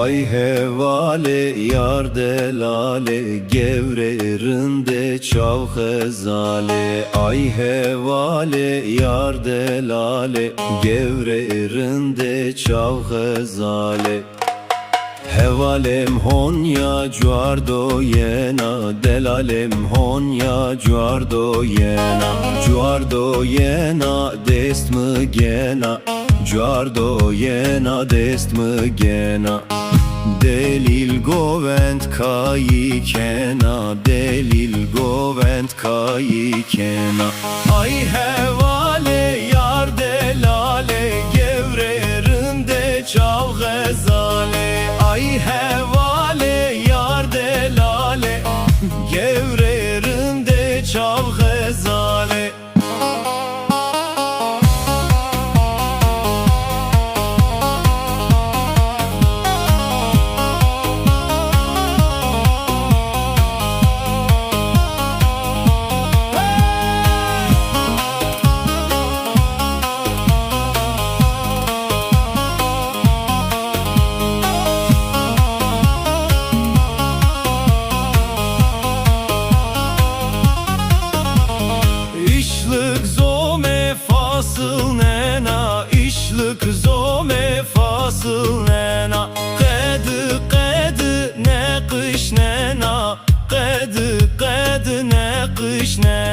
Ay hevale yar delale gevrerinde çav hezale. Ay hevale yar delale gevrerinde çav hezale. Hevalem honya cuardo yena, delalem honya cuardo yena. Cuardo yena dest mı gena, cuardo yena dest mı gena. Delil govent kayi kena, delil govent kayi kena. Ay hevale yar delale gevrerinde çav gezale. Ay hevale yar delale gevrerinde çav gezale. İşlık zome fasıl nena, işlık zome fasıl nena. Qedi qedi ne kış nena, qedi qedi ne kış nena.